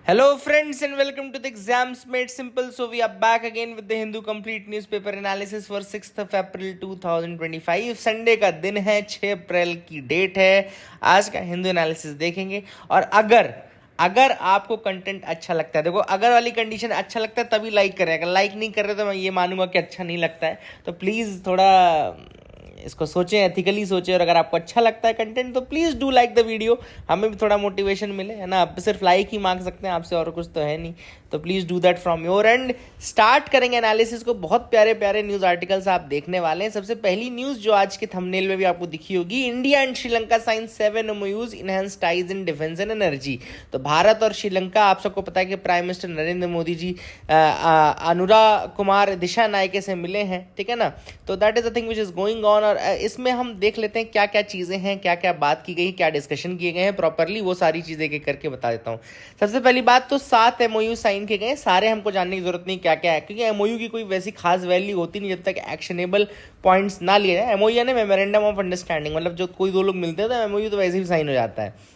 Hello, friends, and welcome to the Exams Made Simple. So, we are back again with the Hindu Complete Newspaper Analysis for 6th of April 2025. Sunday का दिन है, 6 अप्रैल की date है. आज का Hindu analysis देखेंगे. और अगर आपको कंटेंट अच्छा लगता है, देखो अगर वाली कंडीशन अच्छा लगता है तभी लाइक करें. अगर लाइक नहीं कर रहे तो मैं ये मानूंगा कि अच्छा नहीं लगता है. तो प्लीज़ थोड़ा इसको सोचें, एथिकली सोचें. और अगर आपको अच्छा लगता है कंटेंट तो please do like the video. हमें भी थोड़ा मोटिवेशन मिले, है ना. आप सिर्फ लाइक ही मांग सकते हैं, आपसे और कुछ तो है नहीं. तो please do that from your and. Start करेंगे एनालिसिस को. बहुत प्यारे प्यारे न्यूज़ आर्टिकल्स आप देखने वाले हैं. सबसे पहली न्यूज़ जो आज के थंबनेल में भी आपको दिखी होगी, India and Sri Lanka sign 7 MOUs enhance ties in defence and energy. तो भारत और श्रीलंका, आप सबको पता है कि prime minister Narendra Modi ji Anurag Kumar Dissanayake से मिले हैं, ठीक है ना. तो that is a thing which is going on. और इसमें हम देख लेते हैं क्या क्या चीज़ें हैं, क्या क्या बात की गई, क्या डिस्कशन किए गए हैं प्रॉपरली. वो सारी चीज़ें एक करके बता देता हूँ. सबसे पहली बात तो 7 MOU साइन किए गए. सारे हमको जानने की जरूरत नहीं क्या क्या है, क्योंकि MOU की कोई वैसी खास वैल्यू होती नहीं जब तक एक्शनेबल पॉइंट्स ना लिए जाए. MOU यानी मेमोरेंडम ऑफ अंडरस्टैंडिंग, मतलब जो कोई दो लोग मिलते हैं तो MOU तो वैसे भी साइन हो जाता है.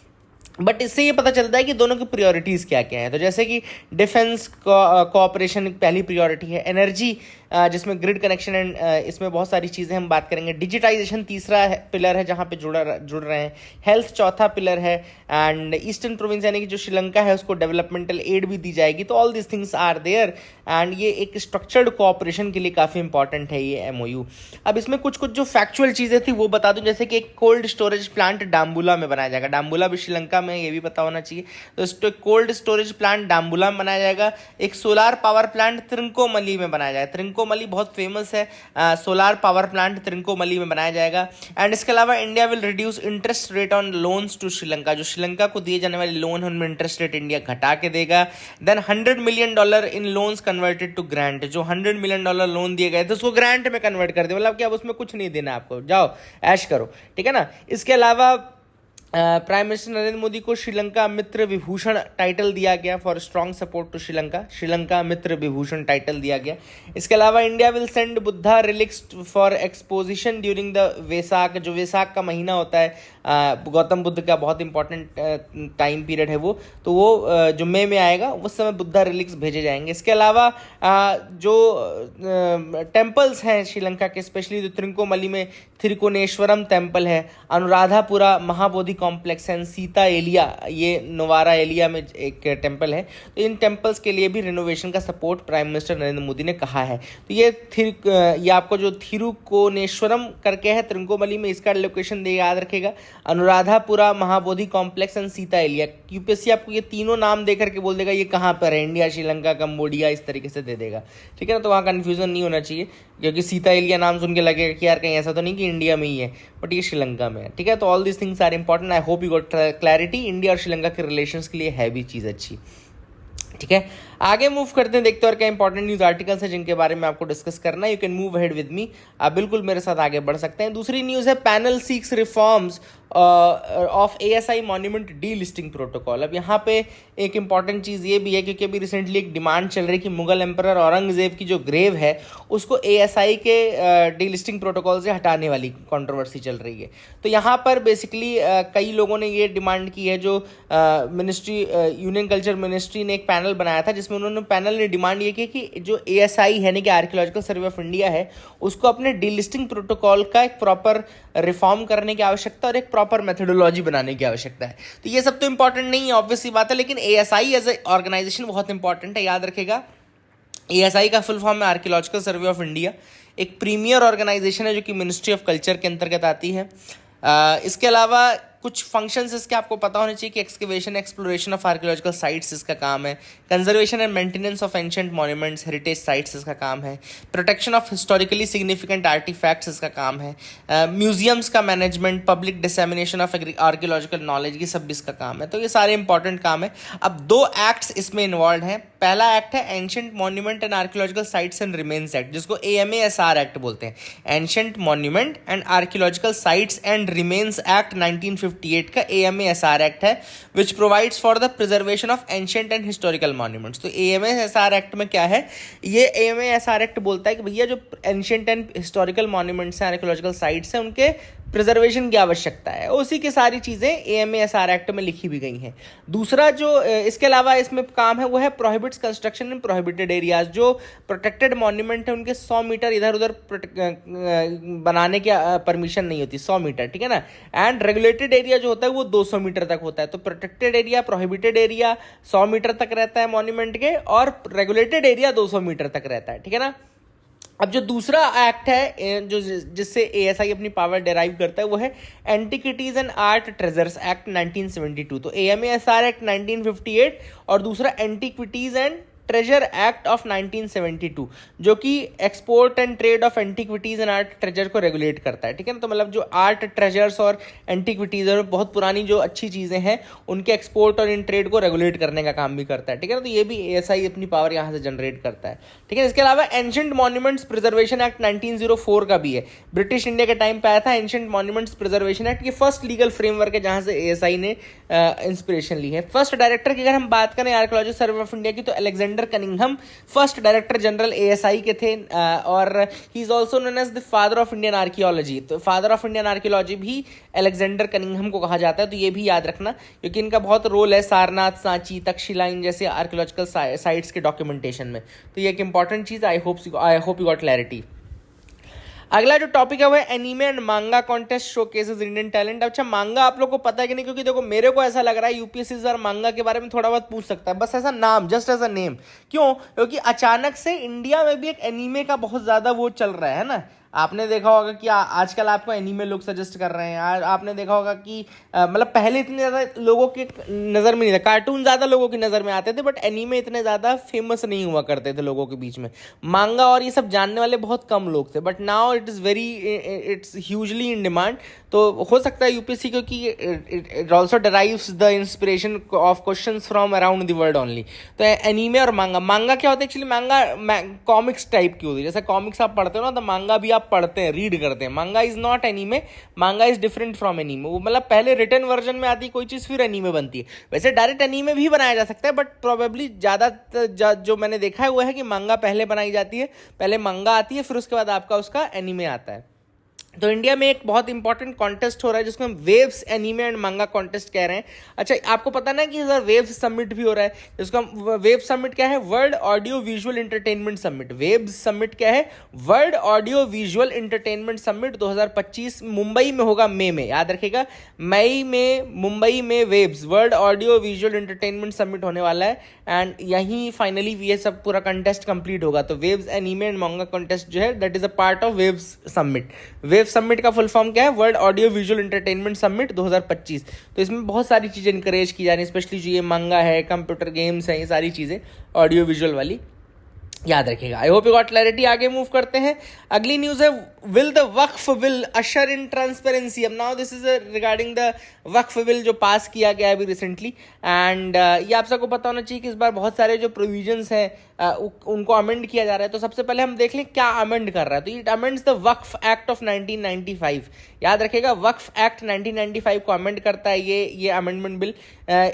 बट इससे ये पता चलता है कि दोनों की प्रायोरिटीज़ क्या क्या है. तो जैसे कि डिफेंस कोऑपरेशन पहली प्रायोरिटी है. एनर्जी जिसमें ग्रिड कनेक्शन एंड इसमें बहुत सारी चीज़ें हम बात करेंगे. डिजिटाइजेशन तीसरा पिलर है जहाँ पे जुड़ रहे हैं. हेल्थ चौथा पिलर है. एंड ईस्टर्न प्रोविंस यानी कि जो श्रीलंका है उसको डेवलपमेंटल एड भी दी जाएगी. तो all this things are there and ये एक स्ट्रक्चर्ड कोऑपरेशन के लिए काफ़ी इंपॉर्टेंट है ये MOU. अब इसमें कुछ जो फैक्चुअल चीज़ें थी वो बता दूं. जैसे कि एक कोल्ड स्टोरेज प्लांट डाम्बुला में बनाया जाएगा. डाम्बुला भी श्रीलंका में, ये भी पता होना चाहिए. तो कोल्ड स्टोरेज प्लांट डाम्बुला में बनाया जाएगा. एक सोलार पावर प्लांट त्रिंकोमली में बनाया जाएगा. त्रिंकोमली बहुत फेमस है. सोलार पावर प्लांट त्रिंकोमली में बनाया जाएगा. एंड इसके अलावा India will reduce interest rate on loans to Sri Lanka. जो श्रीलंका को दिए जाने वाले लोन उनमें इंटरेस्ट रेट इंडिया घटा के देगा. Then $100 million in loans converted to grant. जो $100 million लोन दिए गए थे उसको ग्रांट में कन्वर्ट कर दे. मतलब कि अब उसमें कुछ नहीं देना आपको, जाओ ऐश करो, ठीक है ना. इसके अलावा प्राइम मिनिस्टर नरेंद्र मोदी को श्रीलंका मित्र विभूषण टाइटल दिया गया for strong support to Sri Lanka. Sri Lanka Mitra Vibhushan title दिया गया. इसके अलावा India will send Buddha relics for exposition during the Vesak. जो वेसाक का महीना होता है, गौतम बुद्ध का बहुत इंपॉर्टेंट टाइम पीरियड है वो. तो वो जो मई में आएगा उस समय बुद्धा रिलिक्स भेजे जाएंगे. इसके अलावा जो टेम्पल्स हैं श्रीलंका के, स्पेशली जो त्रिंकोमली में त्रिकोणेश्वरम टेम्पल है, अनुराधापुरा महाबोधि कॉम्प्लेक्स है, सीता एलिया, ये नोवारा एलिया में एक टेम्पल है. तो इन टेम्पल्स के लिए भी रिनोवेशन का support prime minister Narendra Modi ने कहा है. तो ये आपको जो थिरुकोनेश्वरम करके है त्रिंकोमली में, इसका लोकेशन दे याद रखेगा. Anuradhapura Mahabodhi complex and Sita Eliya. UPSC आपको ये तीनों नाम दे करके बोल देगा ये कहाँ पर है, इंडिया, श्रीलंका, कंबोडिया, इस तरीके से दे देगा, ठीक है ना. तो वहाँ कन्फ्यूजन नहीं होना चाहिए, क्योंकि सीता एलिया नाम सुन के लगेगा कि यार कहीं ऐसा तो नहीं कि इंडिया में ही है, बट ये श्रीलंका में है, ठीक है. तो all this things are important. I hope you got clarity. India और श्रीलंका के रिलेशंस के लिए है भी चीज़ अच्छी, ठीक है. आगे मूव करते हैं, देखते हैं और क्या इंपॉर्टेंट न्यूज़ आर्टिकल्स हैं जिनके बारे में आपको डिस्कस करना है. You can move ahead with me. आप बिल्कुल मेरे साथ आगे बढ़ सकते हैं. दूसरी न्यूज़ है, panel seeks reforms of ASI monument delisting protocol. अब यहाँ पे एक इंपॉर्टेंट चीज़ ये भी है, क्योंकि अभी रिसेंटली एक डिमांड चल रही है कि मुगल एम्परर औरंगजेब की जो ग्रेव है उसको ASI के डी लिस्टिंग प्रोटोकॉल से हटाने वाली कंट्रोवर्सी चल रही है. तो यहाँ पर बेसिकली कई लोगों ने ये डिमांड की है. जो मिनिस्ट्री, यूनियन कल्चर मिनिस्ट्री ने एक पैनल बनाया था जिसमें पैनल ने डिमांड ये की कि जो ASI है ना कि आर्कियोलॉजिकल सर्वे ऑफ इंडिया है, उसको अपने डी लिस्टिंग प्रोटोकॉल का एक प्रॉपर रिफॉर्म करने की आवश्यकता और एक प्रॉपर मेथोडोलॉजी बनाने की आवश्यकता है. तो ये सब तो इंपॉर्टेंट नहीं है, ऑब्वियस सी बात है, लेकिन ASI एज ए ऑर्गेनाइजेशन बहुत इंपॉर्टेंट है, याद रखेगा. ASI का फुल फॉर्म है आर्कियोलॉजिकल सर्वे ऑफ इंडिया. एक प्रीमियर ऑर्गेनाइजेशन है जो कि मिनिस्ट्री ऑफ कल्चर के अंतर्गत आती है. इसके अलावा कुछ फंक्शंस इसके आपको पता होने चाहिए कि excavation, exploration of archaeological sites इसका काम है. Conservation and maintenance of ancient monuments, heritage sites इसका काम है. Protection of historically significant artifacts इसका काम है. म्यूजियम्स का management, public dissemination of archaeological knowledge, ये सब इसका काम है. तो ये सारे इंपॉर्टेंट काम है. अब 2 एक्ट्स इसमें इन्वॉल्व हैं. पहला एक्ट है ancient monument and archaeological sites and remains act, जिसको AMASR एक्ट बोलते हैं. Ancient monument and archaeological sites and remains act 1958 का AMASR एक्ट है, which provides for the preservation of ancient and historical monuments. तो AMASR act में क्या है, ये AMASR एक्ट बोलता है कि भैया जो एंशिएंट एंड हिस्टोरिकल मॉन्यूमेंट्स हैं, आर्कियोलॉजिकल साइट्स हैं, उनके प्रिजर्वेशन की आवश्यकता है, उसी की सारी चीज़ें AMASR एक्ट में लिखी भी गई हैं। दूसरा जो इसके अलावा इसमें काम है वो है प्रोहिबिट्स कंस्ट्रक्शन इन प्रोहिबिटेड एरियाज। जो प्रोटेक्टेड मॉन्यूमेंट है उनके 100 मीटर इधर उधर बनाने की परमिशन नहीं होती, 100 मीटर, ठीक है ना। एंड रेगुलेटेड एरिया जो होता है वो 200 मीटर तक होता है। तो protected area, prohibited area 100 metre तक रहता है मॉन्यूमेंट के, और रेगुलेटेड एरिया 200 मीटर तक रहता है, ठीक है ना। अब जो दूसरा एक्ट है जो जिससे ASI अपनी पावर डेराइव करता है वो है antiquities and art treasures act 1972। तो AMASR एक्ट 1958 और दूसरा antiquities and treasure act of 1972 जो कि export and trade off antiquities and art treasure को रेगुलेट करता है, ठीक है ना। तो मतलब जो आर्ट ट्रेजर्स और एंटिक्विटीज और बहुत पुरानी जो अच्छी चीज़ें हैं उनके एक्सपोर्ट और इन ट्रेड को रेगुलेट करने का काम भी करता है, ठीक है ना। तो ये भी ASI अपनी पावर यहाँ से जनरेट करता है, ठीक है। इसके अलावा एंशिएंट मॉन्यूमेंट्स प्रिजर्वेशन एक्ट 1904 का भी है, ब्रिटिश इंडिया के टाइम पे आया था। एंशिएंट मॉन्यूमेंट्स प्रिजर्वेशन एक्ट ये फर्स्ट लीगल फ्रेमवर्क है जहाँ से ASI ने इंस्पिरेशन ली है। फर्स्ट डायरेक्टर की अगर हम बात करें आर्कियोलॉजी सर्वे ऑफ इंडिया की, तो Alexander Cunningham first director general ASI के थे, और he is also known as the father of Indian archaeology. तो फादर ऑफ इंडियन आर्कियोलॉजी भी अलेक्जेंडर कनिंघम को कहा जाता है, तो ये भी याद रखना क्योंकि इनका बहुत रोल है सारनाथ, सांची, तक्षशिला इन जैसे आर्कियोलॉजिकल साइट्स के डॉक्यूमेंटेशन में। तो ये एक इंपॉर्टेंट चीज, आई होप यू गॉट क्लैरिटी। अगला जो टॉपिक है वो है एनीमे एंड मांगा कॉन्टेस्ट शोकेसेस इंडियन टैलेंट। अच्छा, मांगा आप लोग को पता है कि नहीं? क्योंकि देखो मेरे को ऐसा लग रहा है UPSC इस बार मांगा के बारे में थोड़ा बहुत पूछ सकता है, बस ऐसा नाम, जस्ट एज अ नेम। क्यों? क्योंकि अचानक से इंडिया में भी एक एनीमे का बहुत ज्यादा वो चल रहा है ना। आपने देखा होगा कि आजकल आपको एनीमे लोग सजेस्ट कर रहे हैं। आपने देखा होगा कि मतलब पहले इतने ज़्यादा लोगों के नज़र में नहीं था, कार्टून ज़्यादा लोगों की नज़र में आते थे, बट एनीमे इतने ज़्यादा फेमस नहीं हुआ करते थे लोगों के बीच में। मांगा और ये सब जानने वाले बहुत कम लोग थे, but now it's hugely in demand. तो हो सकता है UPSC क्योंकि it also drives the inspiration of questions from around the world only. तो एनीमे और मांगा क्या होता है एक्चुअली? मांगा कॉमिक्स टाइप की होती है, जैसे कॉमिक्स आप पढ़ते हो ना, तो मांगा भी आप पढ़ते हैं, रीड करते हैं। मांगा इज नॉट एनीमे, मांगा इज डिफरेंट फ्रॉम एनीमे। वो मतलब पहले रिटन वर्जन में आती है कोई चीज़, फिर एनीमे बनती है। वैसे डायरेक्ट एनीमे भी बनाया जा सकता है, बट प्रोबेबली ज़्यादा जो मैंने देखा है वो है कि मांगा पहले बनाई जाती है, पहले मांगा आती है, फिर उसके बाद आपका उसका एनीमे आता है। तो इंडिया में एक बहुत इंपॉर्टेंट कॉन्टेस्ट हो रहा है जिसको हम वेव्स एनीमे एंड मांगा कॉन्टेस्ट कह रहे हैं। अच्छा, आपको पता ना कि इस बार वेव्स समिट भी हो रहा है, जिसको हम वेव समिट क्या है? World audio visual entertainment summit. Waves summit क्या है? World audio visual entertainment summit 2025 Mumbai में होगा, मई में, याद रखिएगा, मई में मुंबई में waves world audio visual entertainment summit होने वाला है। एंड यहीं फाइनली ये सब पूरा कंटेस्ट कंप्लीट होगा। तो वेव्स एनीमे एंड मांगा कॉन्टेस्ट जो है that is a part of waves summit. Wave summit का फुल फॉर्म क्या है? World audio visual entertainment summit 2025। तो इसमें बहुत सारी चीज़ें इंकरेज की जा रही है, स्पेशली जो ये मंगा है, कंप्यूटर गेम्स हैं, ये सारी चीज़ें ऑडियो विजुअल वाली, याद रखिएगा। I hope you got clarity. आगे मूव करते हैं। अगली न्यूज़ है, विल द वक्फ विल अशर इन ट्रांसपेरेंसी। अब now this is regarding the वक्फ विल जो पास किया गया अभी रिसेंटली। एंड ये आप सबको पता होना चाहिए कि इस बार बहुत सारे जो प्रोविजंस हैं उनको अमेंड किया जा रहा है। तो सबसे पहले हम देख लें क्या अमेंड कर रहा है। तो it amends the Waqf act of 1995। याद रखिएगा, वक्फ एक्ट 1995 को अमेंड करता है ये अमेंडमेंट बिल।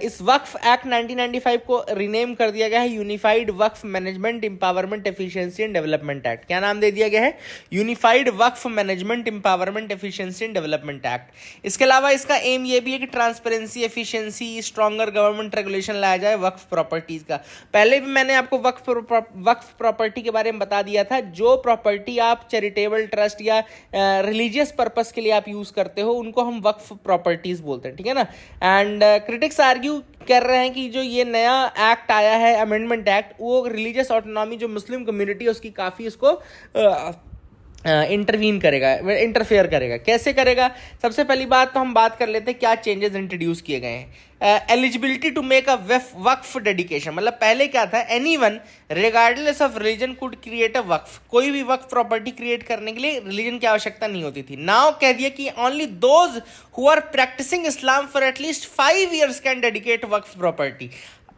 इस वक्फ एक्ट 1995 को रिनेम कर दिया गया है unified Waqf management empowerment efficiency and development act. क्या नाम दे दिया गया है? Unified Waqf management empowerment efficiency and development act. इसके अलावा इसका एम ये भी है कि transparency, efficiency, stronger government regulation लाया जाए वक्फ प्रॉपर्टीज का। पहले भी मैंने आपको वक्फ प्रॉपर्टी के बारे में बता दिया था। जो प्रॉपर्टी आप चैरिटेबल ट्रस्ट या रिलीजियस पर्पस के लिए आप यूज करते हो उनको हम वक्फ प्रॉपर्टीज बोलते हैं, ठीक है ना। एंड क्रिटिक्स आर्ग्यू कर रहे हैं कि जो ये नया एक्ट आया है, अमेंडमेंट एक्ट, वो रिलीजियस ऑटोनॉमी जो मुस्लिम कम्युनिटी है उसकी काफ़ी उसको इंटरफेयर करेगा। कैसे करेगा? सबसे पहली बात तो हम बात कर लेते हैं क्या चेंजेस इंट्रोड्यूस किए गए हैं। एलिजिबिलिटी टू मेक अ वक्फ डेडिकेशन, मतलब पहले क्या था, anyone regardless of religion could create a वक्फ। कोई भी वक्फ प्रॉपर्टी क्रिएट करने के लिए रिलीजन की आवश्यकता नहीं होती थी। नाउ कह दिया कि only those who are practising Islam for at least 5 years can dedicate waqf property.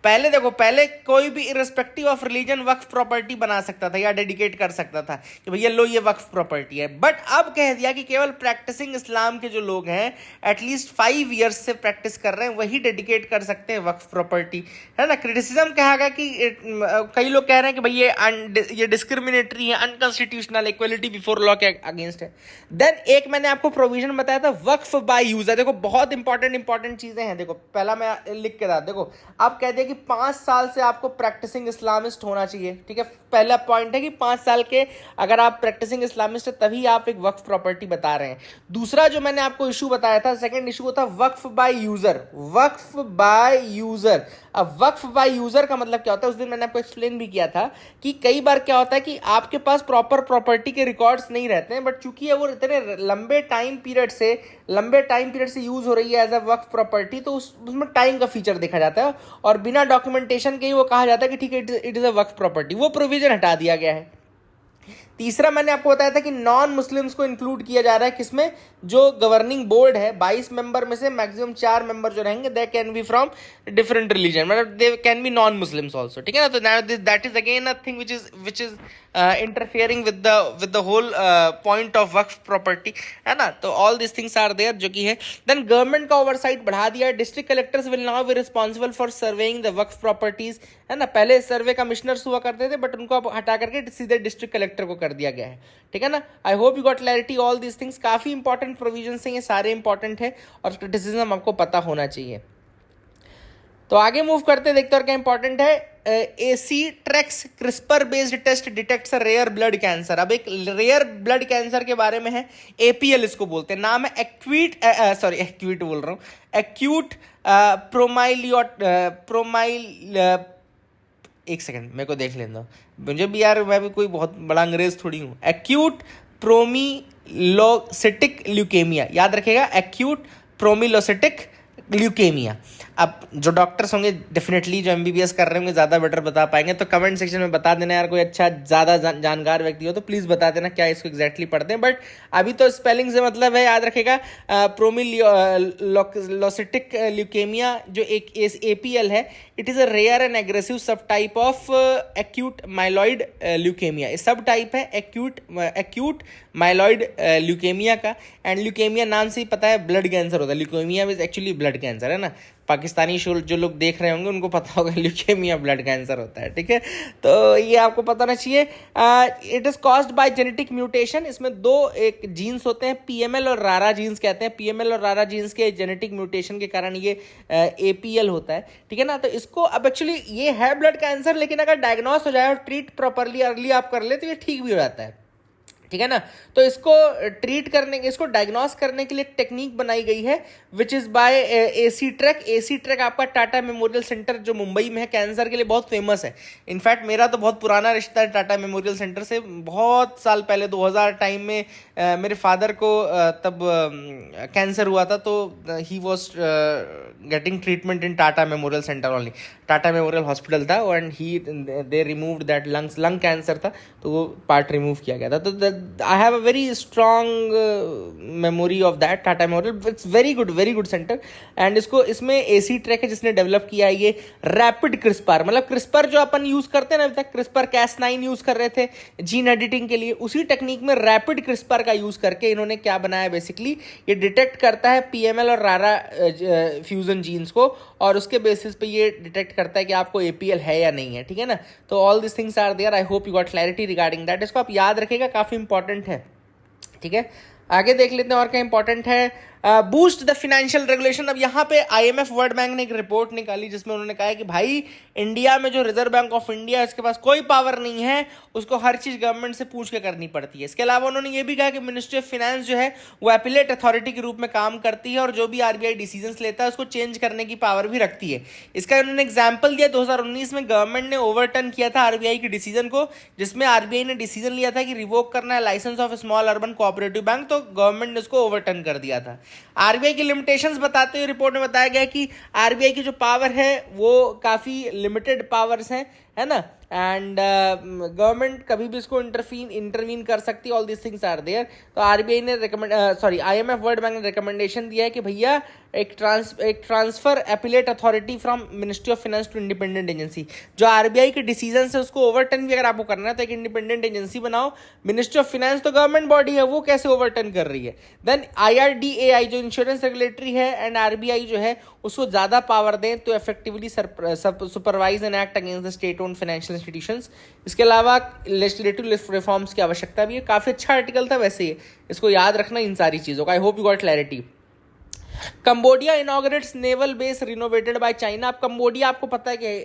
पहले देखो, पहले कोई भी irrespective of religion waqf property बना सकता था या डेडिकेट कर सकता था कि भैया लो ये वक्फ प्रॉपर्टी है, बट अब कह दिया कि केवल प्रैक्टिसिंग इस्लाम के जो लोग हैं एटलीस्ट 5 ईयर्स से प्रैक्टिस कर रहे हैं वही डेडिकेट कर सकते हैं वक्फ प्रॉपर्टी, है ना। क्रिटिसिज्म कहा कि कई लोग कह रहे हैं कि भाई ये डिस्क्रिमिनेटरी है, अनकॉन्स्टिट्यूशनल, इक्वलिटी बिफोर लॉ के अगेंस्ट है। देन एक मैंने आपको प्रोविजन बताया था वक्फ बाय यूजर। देखो बहुत इंपॉर्टेंट चीजें हैं। देखो पहला मैं लिख के रहा, देखो आप कह दिया कि 5 साल से आपको प्रैक्टिसिंग इस्लामिस्ट होना चाहिए, ठीक है। पहला पॉइंट है कि 5 साल के अगर आप प्रैक्टिसिंग इस्लामिस्ट है तभी आप एक वक्फ प्रॉपर्टी बता रहे हैं। दूसरा जो मैंने आपको इशू बताया था, सेकंड इशू था waqf by user. Waqf by user, अब वक्फ बाय यूजर का मतलब क्या होता है, उस दिन मैंने आपको एक्सप्लेन भी किया था कि कई बार क्या होता है कि आपके पास प्रॉपर प्रॉपर्टी के रिकॉर्ड्स नहीं रहते हैं, बट चूंकि वो इतने लंबे टाइम पीरियड से यूज हो रही है एज अ वक्फ प्रॉपर्टी, तो उसमें टाइम का फीचर देखा जाता है और बिना डॉक्यूमेंटेशन के ही वो कहा जाता है कि ठीक है it is a Waqf property. वो प्रोविजन हटा दिया गया है। तीसरा मैंने आपको बताया था कि नॉन मुस्लिम्स को इंक्लूड किया जा रहा है, किसमें, जो गवर्निंग बोर्ड है 22 मेंबर में से मैक्सिमम 4 मेंबर जो रहेंगे they can be from different religion, मतलब they can be non Muslims also, ठीक है ना। तो that is again a thing which is interfering with the whole point of waqf property, है ना। तो all this things are there जो कि है। देन गवर्नमेंट का ओवरसाइट बढ़ा दिया। District collectors will now be responsible for surveying the waqf properties, है ना। पहले सर्वे कमिश्नर्स हुआ करते थे बट उनको अब हटा करके सीधे डिस्ट्रिक्ट कलेक्टर को कर दिया गया है, ठीक है ना। आई hope you got clarity all this things. काफी इंपॉर्टेंट प्रोविजंस हैं ये, सारे इंपॉर्टेंट है और क्रिटिसिज्म आपको पता होना चाहिए। तो आगे मूव करते देखते और क्या इंपॉर्टेंट है। ASTRACS CRISPR based test detects rare blood cancer. अब एक रेयर ब्लड कैंसर के बारे में है, एपीएल इसको बोलते हैं। नाम है एक्यूट बोल रहा हूँ, एक्यूट एक सेकंड मेरे को देख लेने दो, मुझे भी यार, मैं भी कोई बहुत बड़ा अंग्रेज थोड़ी हूँ। एक्यूट प्रोमिलोसिटिक ल्यूकेमिया, याद रखिएगा, एक्यूट प्रोमिलोसिटिक ल्यूकेमिया। अब जो डॉक्टर्स होंगे डेफिनेटली, जो एमबीबीएस कर रहे होंगे ज़्यादा बेटर बता पाएंगे, तो कमेंट सेक्शन में बता देना यार, कोई अच्छा ज़्यादा जानकार व्यक्ति हो तो प्लीज़ बता देना क्या इसको एग्जैक्टली पढ़ते हैं। बट अभी तो स्पेलिंग से मतलब है, याद रखेगा, प्रोमिलोसिटिक ल्यूकेमिया जो एक एपीएल है, it is a rare and aggressive subtype of acute myeloid leukaemia. Subtype है एक्यूट माइलॉइड ल्यूकेमिया का। एंड ल्यूकेमिया नाम से ही पता है ब्लड कैंसर होता है, leukaemia is actually blood cancer, है ना। पाकिस्तानी शो जो लोग देख रहे होंगे उनको पता होगा ल्यूकेमिया ब्लड कैंसर होता है, ठीक है। तो ये आपको पता होना चाहिए। It is caused by genetic mutation. इसमें 2 एक जीन्स होते हैं, पीएमएल और रारा जीन्स कहते हैं। पीएमएल और रारा जीन्स के जेनेटिक म्यूटेशन के कारण ये एपीएल होता है, ठीक है ना। तो इसको अब एक्चुअली ये है ब्लड कैंसर, लेकिन अगर डायग्नोस हो जाए और ट्रीट प्रॉपरली अर्ली आप कर ले तो ये ठीक भी हो जाता है, ठीक है ना। तो इसको ट्रीट करने, इसको डायग्नोस करने के लिए एक टेक्निक बनाई गई है which is by AC track. AC track आपका टाटा मेमोरियल सेंटर जो मुंबई में है, कैंसर के लिए बहुत फेमस है। इनफैक्ट मेरा तो बहुत पुराना रिश्ता है टाटा मेमोरियल सेंटर से। बहुत साल पहले 2000 टाइम में मेरे फादर को तब कैंसर हुआ था, तो he was getting treatment in Tata memorial centre only. Tata memorial hospital था and he they removed that lung cancer था, तो वो पार्ट रिमूव किया गया था। तो I have a very strong memory of that Tata memorial. It's very good centre. And इसमें AC track है जिसने डेवलप किया है ये रैपिड क्रिस्पर। मतलब क्रिस्पर जो अपन यूज करते हैं ना, अभी तक क्रिस्पर Cas9 यूज कर रहे थे जीन एडिटिंग के लिए, उसी टेक्निक में रैपिड क्रिस्पर का यूज करके इन्होंने क्या बनाया, बेसिकली ये डिटेक्ट करता है पीएमएल और रारा फ्यूजन जीन्स को, और उसके बेसिस पे ये डिटेक्ट करता है कि आपको एपीएल है या नहीं है, ठीक है ना। तो all this things are there. I hope you got clarity regarding that. इसको आप याद रखिएगा, काफी इंपॉर्टेंट है, ठीक है। आगे देख लेते हैं और क्या इंपॉर्टेंट है। Boost the financial regulation. अब यहाँ पे आईएमएफ वर्ल्ड बैंक ने एक रिपोर्ट निकाली जिसमें उन्होंने कहा है कि भाई इंडिया में जो रिजर्व बैंक ऑफ इंडिया है उसके पास कोई पावर नहीं है, उसको हर चीज गवर्नमेंट से पूछ के करनी पड़ती है। इसके अलावा उन्होंने ये भी कहा कि मिनिस्ट्री ऑफ फाइनेंस जो है वो एपिलेट अथॉरिटी के रूप में काम करती है और जो भी आरबीआई डिसीजंस लेता है उसको चेंज करने की पावर भी रखती है। इसका उन्होंने एग्जाम्पल दिया, 2019 में गवर्नमेंट ने ओवरटर्न किया था आरबीआई के डिसीजन को, जिसमें आरबीआई ने डिसीजन लिया था कि रिवोक करना है licence of small urban cooperative bank, तो गवर्नमेंट ने उसको ओवरटर्न कर दिया था। आरबीआई की लिमिटेशंस बताते हुए रिपोर्ट में बताया गया कि आरबीआई की जो पावर है वो काफी लिमिटेड पावर्स हैं, है ना। एंड गवर्नमेंट कभी भी इसको इंटरवीन कर सकती है. All this things are there. तो आरबीआई ने IMF वर्ल्ड बैंक ने रिकमेंडेशन दिया है कि भैया एक transfer appellate authority from ministry of finance to independent agency. जो आरबीआई के डिसीजन है उसको ओवरटर्न भी अगर आपको करना है तो एक इंडिपेंडेंट एजेंसी बनाओ. मिनिस्ट्री ऑफ फाइनेंस तो गवर्नमेंट बॉडी है, वो कैसे ओवरटर्न कर रही है. देन IRDAI जो इंश्योरेंस रेगुलेटरी है एंड आरबीआई जो है उसको ज्यादा पावर दें तो effectively supervise and act against the state owned financial institutions. इसके अलावा लेजिस्लेटिव रिफॉर्म्स की आवश्यकता भी है. काफी अच्छा आर्टिकल था वैसे ये, इसको याद रखना इन सारी चीजों का. आई hope you got clarity. Cambodia inaugurates naval base renovated by China. अब कंबोडिया आपको पता है कि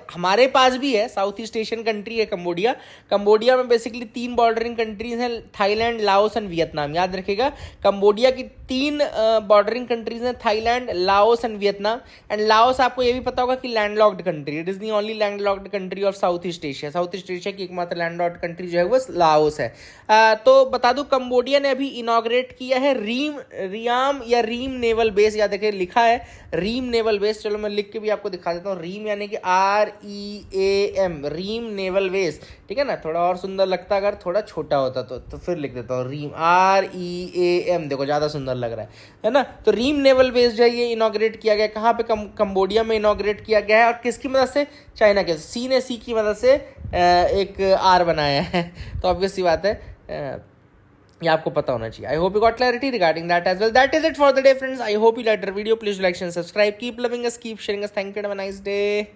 हमारे पास भी है, साउथ ईस्ट एशियन कंट्री है कंबोडिया. कंबोडिया में बेसिकली 3 बॉर्डरिंग कंट्रीज हैं, थाईलैंड, लाओस एंड वियतनाम. याद रखिएगा कंबोडिया की 3 बॉर्डरिंग कंट्रीज हैं, Thailand, Laos and Vietnam. And Laos आपको ये भी पता होगा कि landlocked country, it is the only landlocked country of south east Asia. South east Asia की एकमात्र लैंडलॉक्ड कंट्री जो है वो लाओस है. तो बता दूं कंबोडिया ने अभी इनॉग्रेट किया है रियाम या रीम नेवल बेस. या देखिए लिखा है रीम नेवल बेस. चलो मैं लिख के भी आपको दिखा देता हूँ. रीम यानी कि REAM, रीम नेवल बेस. ठीक है ना, थोड़ा और सुंदर लगता अगर थोड़ा छोटा होता तो फिर लिख देता हूँ रीम REAM. देखो ज्यादा सुंदर लग रहा है ना. तो रीम नेवल बेस जो है ये इनॉग्रेट किया गया. कहाँ पे? कंबोडिया में इनॉग्रेट किया गया है. और किसकी मदद से? चाइना के. सी ने सी की मदद से एक R बनाया है. तो ऑब्वियस सी बात है, ये आपको पता होना चाहिए. I hope you got clarity regarding that as well. That is it for the day friends. I hope you like the video. Please like and subscribe. Keep loving us, keep sharing us. Thank you. Have a nice day.